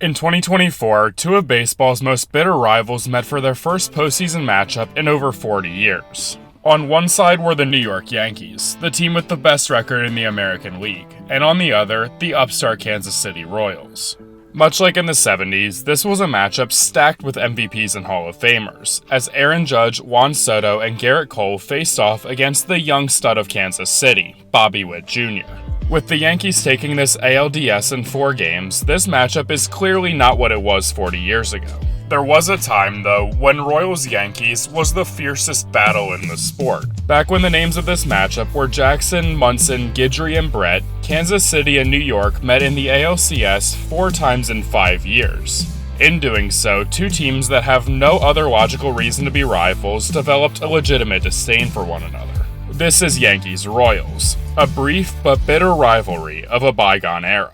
In 2024, two of baseball's most bitter rivals met for their first postseason matchup in over 40 years. On one side were the New York Yankees, the team with the best record in the American League, and on the other, the upstart Kansas City Royals. Much like in the 70s, this was a matchup stacked with MVPs and Hall of Famers, as Aaron Judge, Juan Soto, and Gerrit faced off against the young stud of Kansas City, Bobby Witt Jr. With the Yankees taking this ALDS in 4 games, this matchup is clearly not what it was 40 years ago. There was a time, though, when Royals-Yankees was the fiercest battle in the sport. Back when the names of this matchup were Jackson, Munson, Guidry, and Brett, Kansas City and New York met in the ALCS 4 times in 5 years. In doing so, two teams that have no other logical reason to be rivals developed a legitimate disdain for one another. This is Yankees-Royals, a brief but bitter rivalry of a bygone era.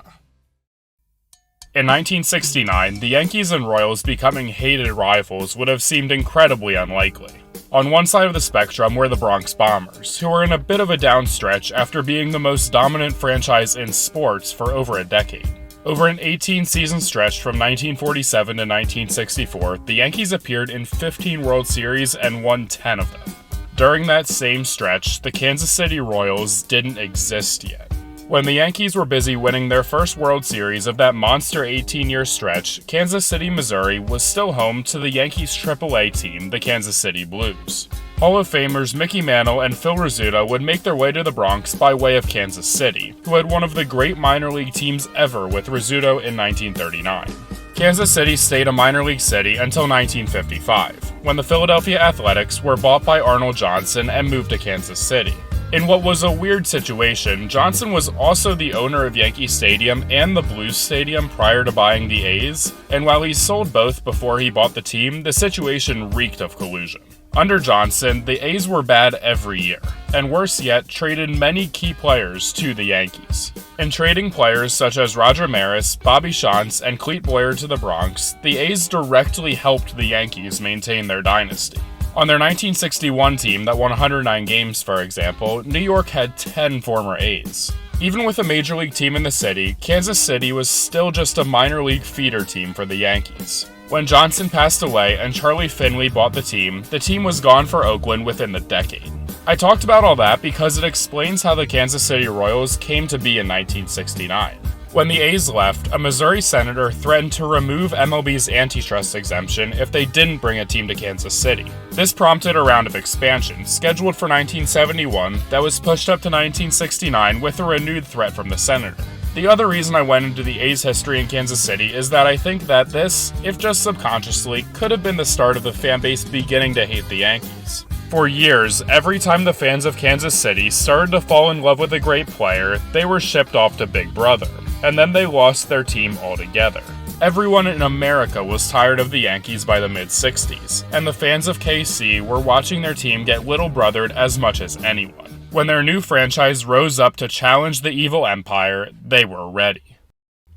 In 1969, the Yankees and Royals becoming hated rivals would have seemed incredibly unlikely. On one side of the spectrum were the Bronx Bombers, who were in a bit of a downstretch after being the most dominant franchise in sports for over a decade. Over an 18-season stretch from 1947 to 1964, the Yankees appeared in 15 World Series and won 10 of them. During that same stretch, the Kansas City Royals didn't exist yet. When the Yankees were busy winning their first World Series of that monster 18-year stretch, Kansas City, Missouri was still home to the Yankees' AAA team, the Kansas City Blues. Hall of Famers Mickey Mantle and Phil Rizzuto would make their way to the Bronx by way of Kansas City, who had one of the great minor league teams ever with Rizzuto in 1939. Kansas City stayed a minor league city until 1955, when the Philadelphia Athletics were bought by Arnold Johnson and moved to Kansas City. In what was a weird situation, Johnson was also the owner of Yankee Stadium and the Blues Stadium prior to buying the A's, and while he sold both before he bought the team, the situation reeked of collusion. Under Johnson, the A's were bad every year, and worse yet, traded many key players to the Yankees. In trading players such as Roger Maris, Bobby Shantz, and Clete Boyer to the Bronx, the A's directly helped the Yankees maintain their dynasty. On their 1961 team that won 109 games, for example, New York had 10 former A's. Even with a major league team in the city, Kansas City was still just a minor league feeder team for the Yankees. When Johnson passed away and Charlie Finley bought the team was gone for Oakland within the decade. I talked about all that because it explains how the Kansas City Royals came to be in 1969. When the A's left, a Missouri senator threatened to remove MLB's antitrust exemption if they didn't bring a team to Kansas City. This prompted a round of expansion, scheduled for 1971, that was pushed up to 1969 with a renewed threat from the senator. The other reason I went into the A's history in Kansas City is that I think that this, if just subconsciously, could have been the start of the fanbase beginning to hate the Yankees. For years, every time the fans of Kansas City started to fall in love with a great player, they were shipped off to Big Brother, and then they lost their team altogether. Everyone in America was tired of the Yankees by the mid-60s, and the fans of KC were watching their team get little brothered as much as anyone. When their new franchise rose up to challenge the evil empire, they were ready.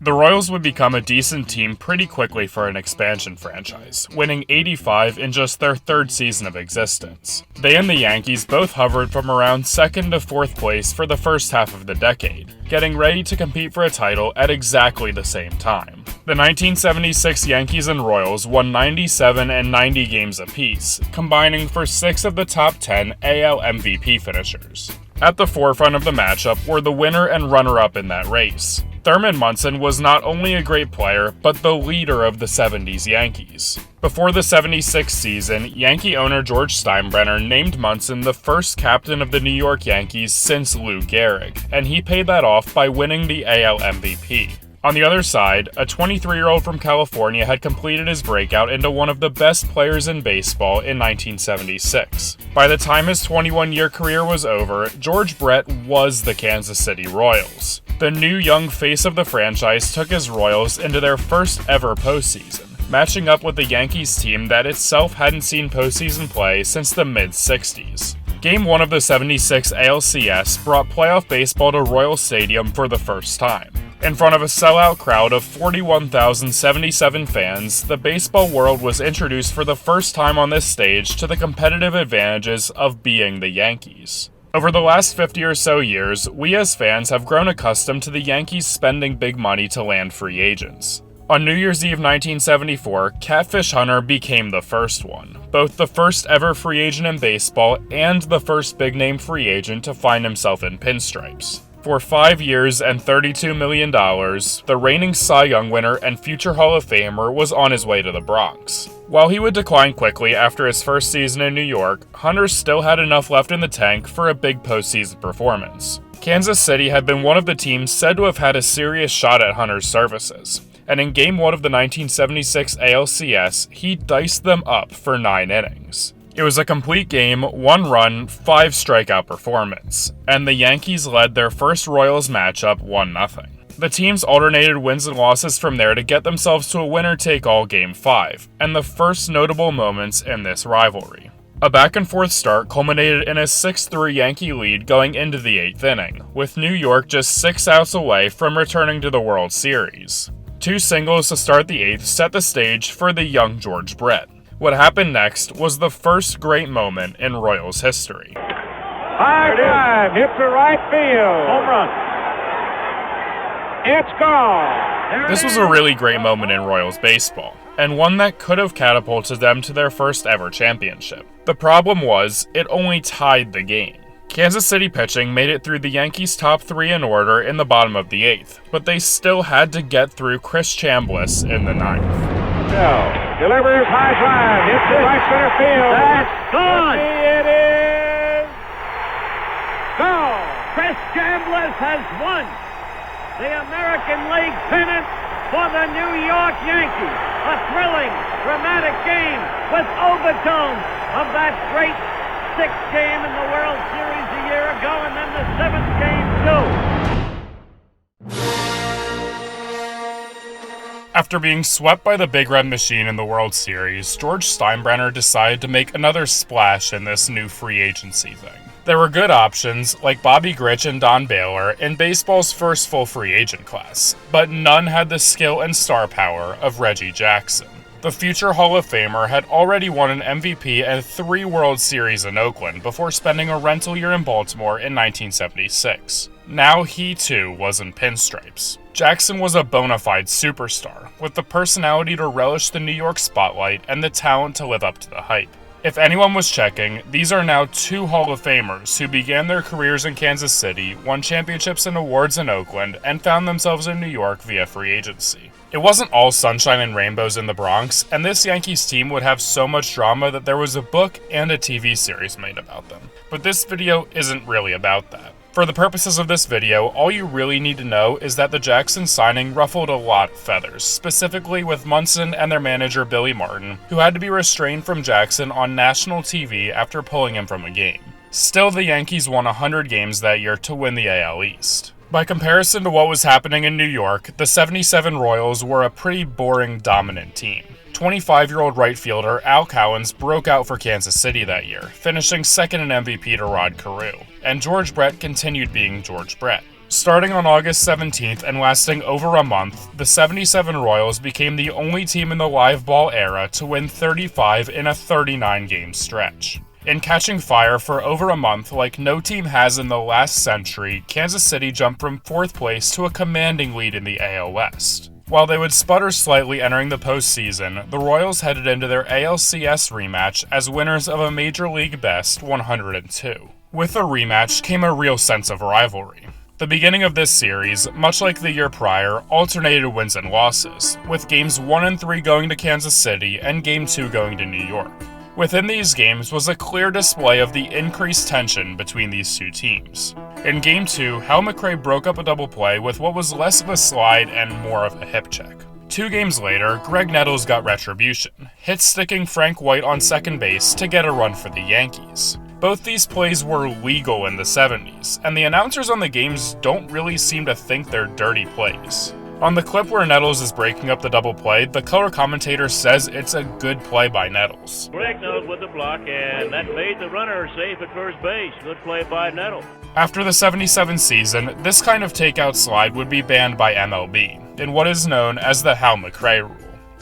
The Royals would become a decent team pretty quickly for an expansion franchise, winning 85 in just their 3rd season of existence. They and the Yankees both hovered from around 2nd to 4th place for the first half of the decade, getting ready to compete for a title at exactly the same time. The 1976 Yankees and Royals won 97 and 90 games apiece, combining for 6 of the top 10 AL MVP finishers. At the forefront of the matchup were the winner and runner-up in that race. Thurman Munson was not only a great player, but the leader of the 70s Yankees. Before the 76 season, Yankee owner George Steinbrenner named Munson the first captain of the New York Yankees since Lou Gehrig, and he paid that off by winning the AL MVP. On the other side, a 23-year-old from California had completed his breakout into one of the best players in baseball in 1976. By the time his 21-year career was over, George Brett was the Kansas City Royals. The new young face of the franchise took his Royals into their first ever postseason, matching up with the Yankees team that itself hadn't seen postseason play since the mid-60s. Game 1 of the 76 ALCS brought playoff baseball to Royal Stadium for the first time. In front of a sellout crowd of 41,077 fans, the baseball world was introduced for the first time on this stage to the competitive advantages of being the Yankees. Over the last 50 or so years, we as fans have grown accustomed to the Yankees spending big money to land free agents. On New Year's Eve 1974, Catfish Hunter became the first one, both the first ever free agent in baseball and the first big-name free agent to find himself in pinstripes. For 5 years and $32 million, the reigning Cy Young winner and future Hall of Famer was on his way to the Bronx. While he would decline quickly after his first season in New York, Hunter still had enough left in the tank for a big postseason performance. Kansas City had been one of the teams said to have had a serious shot at Hunter's services, and in Game 1 of the 1976 ALCS, he diced them up for 9 innings. It was a complete game, 1 run, 5 strikeout performance, and the Yankees led their first Royals matchup 1-0. The teams alternated wins and losses from there to get themselves to a winner-take-all Game 5, and the first notable moments in this rivalry. A back-and-forth start culminated in a 6-3 Yankee lead going into the 8th inning, with New York just 6 outs away from returning to the World Series. 2 singles to start the 8th set the stage for the young George Brett. What happened next was the first great moment in Royals history. High drive, hit to right field. Home run. It's gone. This was a really great moment in Royals baseball, and one that could have catapulted them to their first ever championship. The problem was, it only tied the game. Kansas City pitching made it through the Yankees' top 3 in order in the bottom of the 8th, but they still had to get through Chris Chambliss in the 9th. Delivers high drive, hits to right center field. That's gone. It is gone. Chris Chambliss has won the American League pennant for the New York Yankees. A thrilling, dramatic game with overtones of that great 6th game in the World Series a year ago, and then the 7th game too. After being swept by the Big Red Machine in the World Series, George Steinbrenner decided to make another splash in this new free agency thing. There were good options, like Bobby Grich and Don Baylor, in baseball's first full free agent class, but none had the skill and star power of Reggie Jackson. The future Hall of Famer had already won an MVP and 3 World Series in Oakland before spending a rental year in Baltimore in 1976. Now he too was in pinstripes. Jackson was a bona fide superstar, with the personality to relish the New York spotlight and the talent to live up to the hype. If anyone was checking, these are now 2 Hall of Famers who began their careers in Kansas City, won championships and awards in Oakland, and found themselves in New York via free agency. It wasn't all sunshine and rainbows in the Bronx, and this Yankees team would have so much drama that there was a book and a TV series made about them. But this video isn't really about that. For the purposes of this video, all you really need to know is that the Jackson signing ruffled a lot of feathers, specifically with Munson and their manager Billy Martin, who had to be restrained from Jackson on national TV after pulling him from a game. Still, the Yankees won 100 games that year to win the AL East. By comparison to what was happening in New York, the 77 Royals were a pretty boring, dominant team. 25-year-old right fielder Al Cowens broke out for Kansas City that year, finishing second in MVP to Rod Carew, and George Brett continued being George Brett. Starting on August 17th and lasting over a month, the 77 Royals became the only team in the live ball era to win 35 in a 39-game stretch. In catching fire for over a month like no team has in the last century, Kansas City jumped from 4th place to a commanding lead in the AL West. While they would sputter slightly entering the postseason, the Royals headed into their ALCS rematch as winners of a Major League Best 102. With the rematch came a real sense of rivalry. The beginning of this series, much like the year prior, alternated wins and losses, with games 1 and 3 going to Kansas City and game 2 going to New York. Within these games was a clear display of the increased tension between these 2 teams. In Game 2, Hal McRae broke up a double play with what was less of a slide and more of a hip check. 2 games later, Greg Nettles got retribution, hit-sticking Frank White on second base to get a run for the Yankees. Both these plays were legal in the 70s, and the announcers on the games don't really seem to think they're dirty plays. On the clip where Nettles is breaking up the double play, the color commentator says it's a good play by Nettles. Greg Nettles with the block, and that made the runner safe at first base. Good play by Nettles. After the 77 season, this kind of takeout slide would be banned by MLB, in what is known as the Hal McRae rule.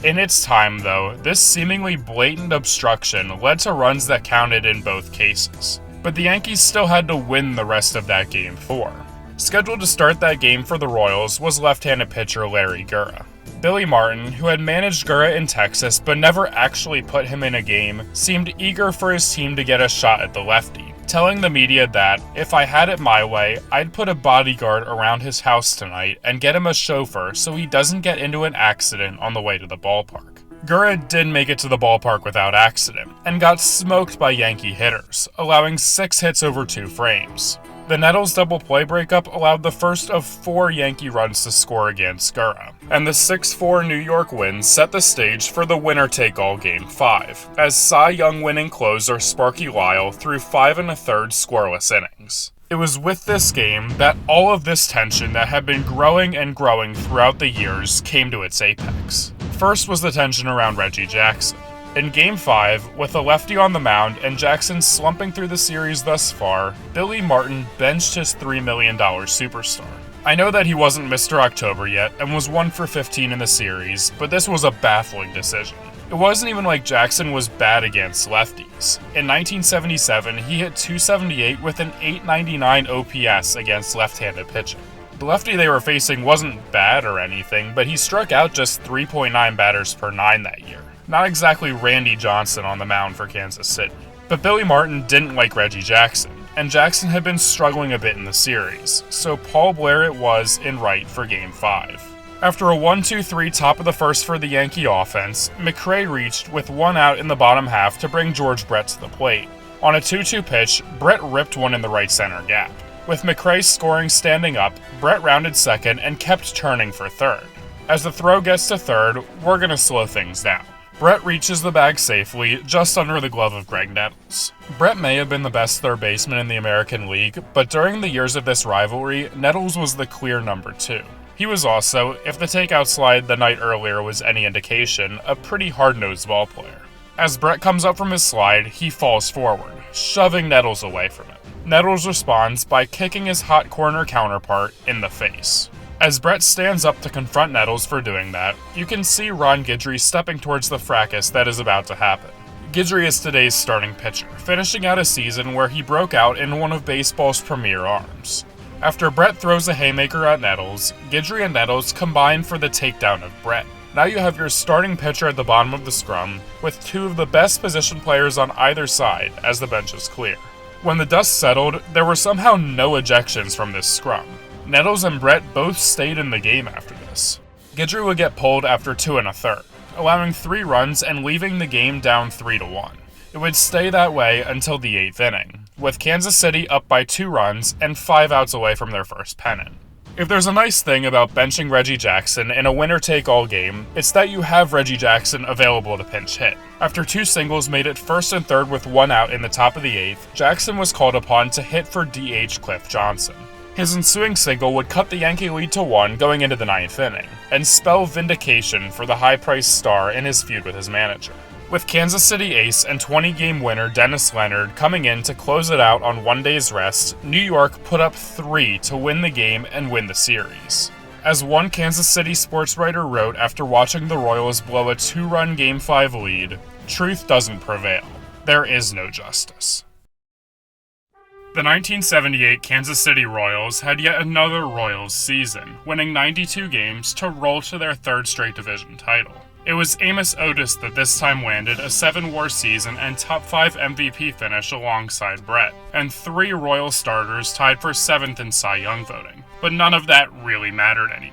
In its time, though, this seemingly blatant obstruction led to runs that counted in both cases. But the Yankees still had to win the rest of that Game 4. Scheduled to start that game for the Royals was left-handed pitcher Larry Gura. Billy Martin, who had managed Gerrit in Texas but never actually put him in a game, seemed eager for his team to get a shot at the lefty, telling the media that, if I had it my way, I'd put a bodyguard around his house tonight and get him a chauffeur so he doesn't get into an accident on the way to the ballpark. Gerrit did make it to the ballpark without accident, and got smoked by Yankee hitters, allowing 6 hits over 2 frames. The Nettles double play breakup allowed the first of 4 Yankee runs to score against Gerrit, and the 6-4 New York win set the stage for the winner-take-all Game 5, as Cy Young winning closer Sparky Lyle threw 5 1/3 scoreless innings. It was with this game that all of this tension that had been growing and growing throughout the years came to its apex. First was the tension around Reggie Jackson. In Game 5, with a lefty on the mound and Jackson slumping through the series thus far, Billy Martin benched his $3 million superstar. I know that he wasn't Mr. October yet and was 1 for 15 in the series, but this was a baffling decision. It wasn't even like Jackson was bad against lefties. In 1977, he hit .278 with an .899 OPS against left-handed pitching. The lefty they were facing wasn't bad or anything, but he struck out just 3.9 batters per 9 that year. Not exactly Randy Johnson on the mound for Kansas City. But Billy Martin didn't like Reggie Jackson, and Jackson had been struggling a bit in the series, so Paul Blair it was in right for Game 5. After a 1-2-3 top of the first for the Yankee offense, McRae reached with 1 out in the bottom half to bring George Brett to the plate. On a 2-2 pitch, Brett ripped one in the right center gap. With McRae scoring standing up, Brett rounded second and kept turning for third. As the throw gets to third, we're gonna slow things down. Brett reaches the bag safely, just under the glove of Greg Nettles. Brett may have been the best third baseman in the American League, but during the years of this rivalry, Nettles was the clear number 2. He was also, if the takeout slide the night earlier was any indication, a pretty hard-nosed ball player. As Brett comes up from his slide, he falls forward, shoving Nettles away from him. Nettles responds by kicking his hot corner counterpart in the face. As Brett stands up to confront Nettles for doing that, you can see Ron Guidry stepping towards the fracas that is about to happen. Guidry is today's starting pitcher, finishing out a season where he broke out in one of baseball's premier arms. After Brett throws a haymaker at Nettles, Guidry and Nettles combine for the takedown of Brett. Now you have your starting pitcher at the bottom of the scrum, with 2 of the best position players on either side as the bench is clear. When the dust settled, there were somehow no ejections from this scrum. Nettles and Brett both stayed in the game after this. Guidry would get pulled after 2 1/3, allowing 3 runs and leaving the game down 3-1. It would stay that way until the 8th inning, with Kansas City up by 2 runs and 5 outs away from their first pennant. If there's a nice thing about benching Reggie Jackson in a winner-take-all game, it's that you have Reggie Jackson available to pinch hit. After 2 singles made it first and third with 1 out in the top of the 8th, Jackson was called upon to hit for DH Cliff Johnson. His ensuing single would cut the Yankee lead to 1 going into the 9th inning, and spell vindication for the high-priced star in his feud with his manager. With Kansas City ace and 20-game winner Dennis Leonard coming in to close it out on 1 day's rest, New York put up 3 to win the game and win the series. As one Kansas City sports writer wrote after watching the Royals blow a 2-run Game 5 lead, "Truth doesn't prevail. There is no justice." The 1978 Kansas City Royals had yet another Royals season, winning 92 games to roll to their 3rd straight division title. It was Amos Otis that this time landed a 7-WAR season and top 5 MVP finish alongside Brett, and 3 Royal starters tied for 7th in Cy Young voting. But none of that really mattered anymore.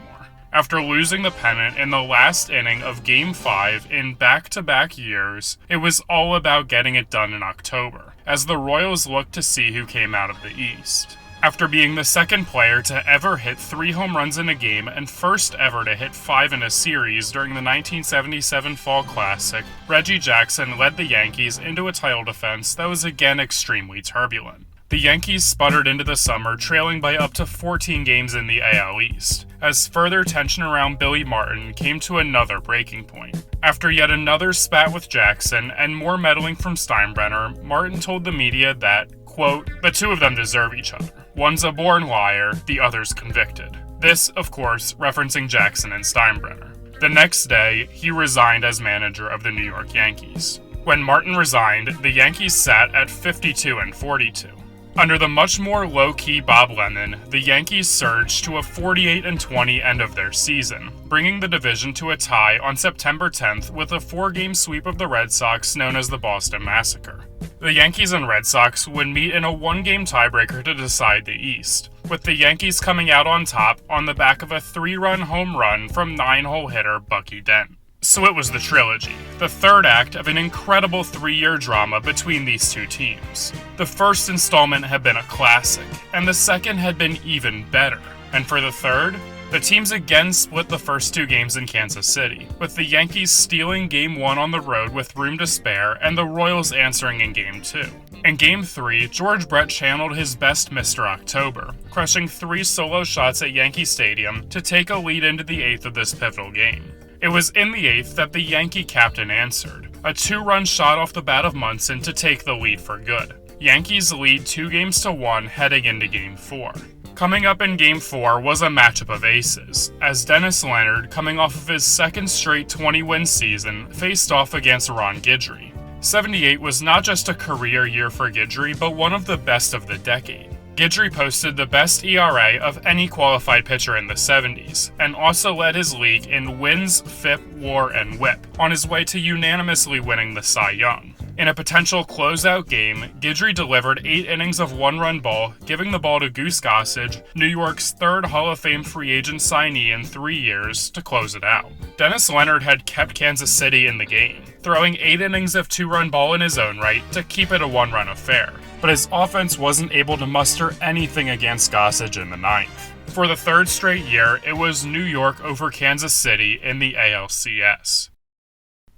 After losing the pennant in the last inning of Game 5 in back-to-back years, it was all about getting it done in October, as the Royals looked to see who came out of the East. After being the 2nd player to ever hit 3 home runs in a game and first ever to hit 5 in a series during the 1977 Fall Classic, Reggie Jackson led the Yankees into a title defense that was again extremely turbulent. The Yankees sputtered into the summer, trailing by up to 14 games in the AL East, as further tension around Billy Martin came to another breaking point. After yet another spat with Jackson and more meddling from Steinbrenner, Martin told the media that, quote, "The 2 of them deserve each other. One's a born liar, the other's convicted." This, of course, referencing Jackson and Steinbrenner. The next day, he resigned as manager of the New York Yankees. When Martin resigned, the Yankees sat at 52-42. Under the much more low-key Bob Lemon, the Yankees surged to a 48-20 end of their season, bringing the division to a tie on September 10th with a 4-game sweep of the Red Sox known as the Boston Massacre. The Yankees and Red Sox would meet in a 1-game tiebreaker to decide the East, with the Yankees coming out on top on the back of a 3-run home run from 9-hole hitter Bucky Dent. So it was the Trilogy, the third act of an incredible 3-year drama between these two teams. The first installment had been a classic, and the second had been even better. And for the third, the teams again split the first 2 games in Kansas City, with the Yankees stealing Game 1 on the road with room to spare and the Royals answering in Game 2. In Game 3, George Brett channeled his best Mr. October, crushing 3 solo shots at Yankee Stadium to take a lead into the 8th of this pivotal game. It was in the 8th that the Yankee captain answered, a 2-run shot off the bat of Munson to take the lead for good. Yankees lead 2-1 heading into Game 4. Coming up in Game 4 was a matchup of aces, as Dennis Leonard, coming off of his second straight 20-win season, faced off against Ron Guidry. 78 was not just a career year for Guidry, but one of the best of the decade. Guidry posted the best ERA of any qualified pitcher in the 70s, and also led his league in wins, FIP, WAR, and WHIP, on his way to unanimously winning the Cy Young. In a potential closeout game, Guidry delivered 8 innings of 1-run ball, giving the ball to Gossage, New York's 3rd Hall of Fame free agent signee in 3 years, to close it out. Dennis Leonard had kept Kansas City in the game, throwing 8 innings of 2-run ball in his own right to keep it a 1-run affair, but his offense wasn't able to muster anything against Gossage in the 9th. For the 3rd straight year, it was New York over Kansas City in the ALCS.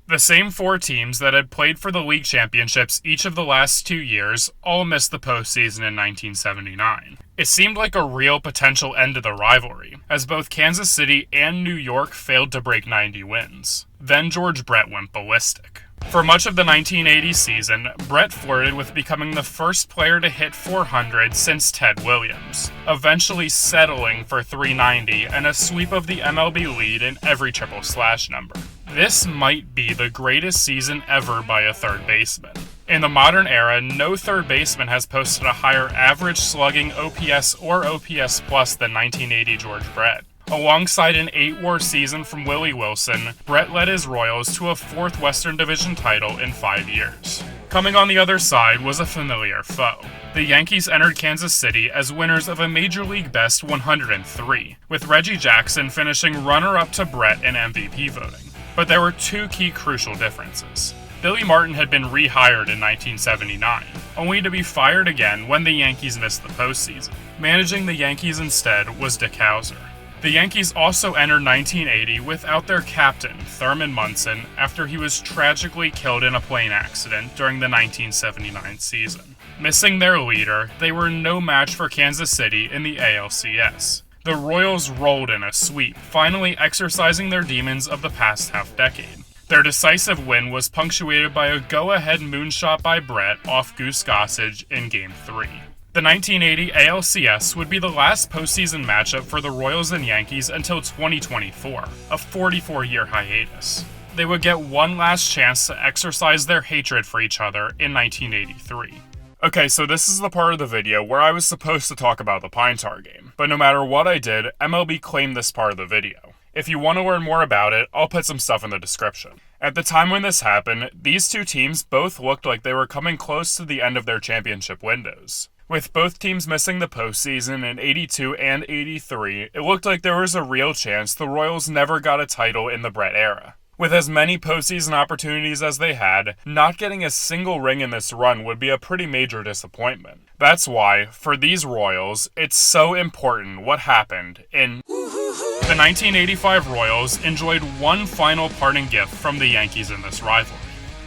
The same 4 teams that had played for the league championships each of the last 2 years all missed the postseason in 1979. It seemed like a real potential end to the rivalry, as both Kansas City and New York failed to break 90 wins. Then George Brett went ballistic. For much of the 1980 season, Brett flirted with becoming the first player to hit 400 since Ted Williams, eventually settling for 390 and a sweep of the MLB lead in every triple slash number. This might be the greatest season ever by a third baseman. In the modern era, no third baseman has posted a higher average slugging OPS or OPS plus than 1980 George Brett. Alongside an 8-WAR season from Willie Wilson, Brett led his Royals to a 4th Western Division title in 5 years. Coming on the other side was a familiar foe. The Yankees entered Kansas City as winners of a Major League Best 103, with Reggie Jackson finishing runner-up to Brett in MVP voting. But there were 2 key crucial differences. Billy Martin had been rehired in 1979, only to be fired again when the Yankees missed the postseason. Managing the Yankees instead was Dick Howser. The Yankees also entered 1980 without their captain, Thurman Munson, after he was tragically killed in a plane accident during the 1979 season. Missing their leader, they were no match for Kansas City in the ALCS. The Royals rolled in a sweep, finally exorcising their demons of the past half-decade. Their decisive win was punctuated by a go-ahead moonshot by Brett off Gossage in Game 3. The 1980 ALCS would be the last postseason matchup for the Royals and Yankees until 2024, a 44-year hiatus. They would get one last chance to exercise their hatred for each other in 1983. Okay, so this is the part of the video where I was supposed to talk about the Pine Tar game, but no matter what I did, MLB claimed this part of the video. If you want to learn more about it, I'll put some stuff in the description. At the time when this happened, these 2 teams both looked like they were coming close to the end of their championship windows. With both teams missing the postseason in 82 and 83, it looked like there was a real chance the Royals never got a title in the Brett era. With as many postseason opportunities as they had, not getting a single ring in this run would be a pretty major disappointment. That's why, for these Royals, it's so important what happened in... The 1985 Royals enjoyed one final parting gift from the Yankees in this rivalry.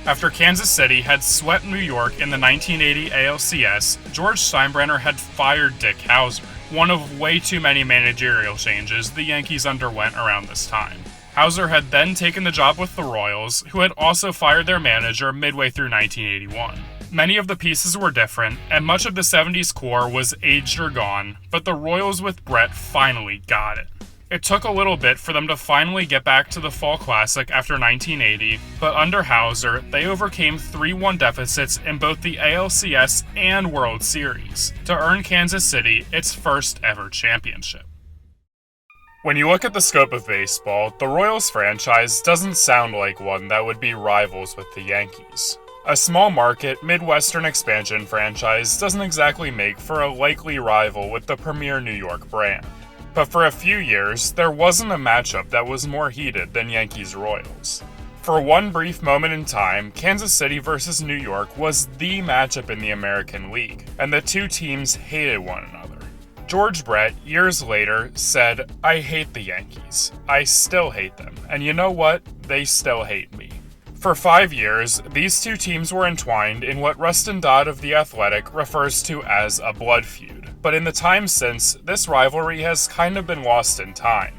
After Kansas City had swept New York in the 1980 ALCS, George Steinbrenner had fired Dick Howser, one of way too many managerial changes the Yankees underwent around this time. Howser had then taken the job with the Royals, who had also fired their manager midway through 1981. Many of the pieces were different, and much of the 70s core was aged or gone, but the Royals with Brett finally got it. It took a little bit for them to finally get back to the Fall Classic after 1980, but under Hauser, they overcame 3-1 deficits in both the ALCS and World Series to earn Kansas City its first ever championship. When you look at the scope of baseball, the Royals franchise doesn't sound like one that would be rivals with the Yankees. A small market, Midwestern expansion franchise doesn't exactly make for a likely rival with the premier New York brand. But for a few years, there wasn't a matchup that was more heated than Yankees-Royals. For one brief moment in time, Kansas City versus New York was the matchup in the American League, and the two teams hated one another. George Brett, years later, said, "I hate the Yankees. I still hate them, and you know what? They still hate me." For 5 years, these two teams were entwined in what Rustin Dodd of The Athletic refers to as a blood feud. But in the time since, this rivalry has kind of been lost in time.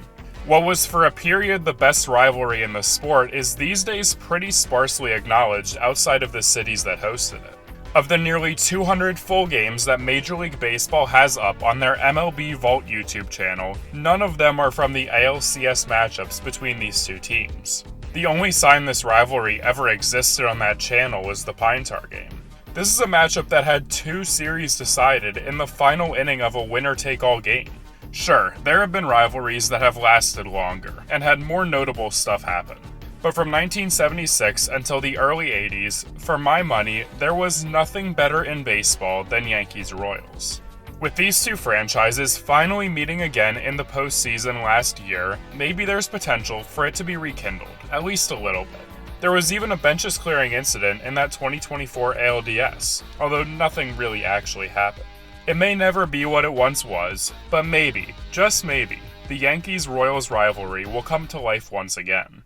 What was for a period the best rivalry in the sport is these days pretty sparsely acknowledged outside of the cities that hosted it. Of the nearly 200 full games that Major League Baseball has up on their MLB Vault YouTube channel, none of them are from the ALCS matchups between these two teams. The only sign this rivalry ever existed on that channel was the Pine Tar game. This is a matchup that had 2 series decided in the final inning of a winner-take-all game. Sure, there have been rivalries that have lasted longer and had more notable stuff happen. But from 1976 until the early 80s, for my money, there was nothing better in baseball than Yankees-Royals. With these two franchises finally meeting again in the postseason last year, maybe there's potential for it to be rekindled, at least a little bit. There was even a benches clearing incident in that 2024 ALDS, although nothing really actually happened. It may never be what it once was, but maybe, just maybe, the Yankees-Royals rivalry will come to life once again.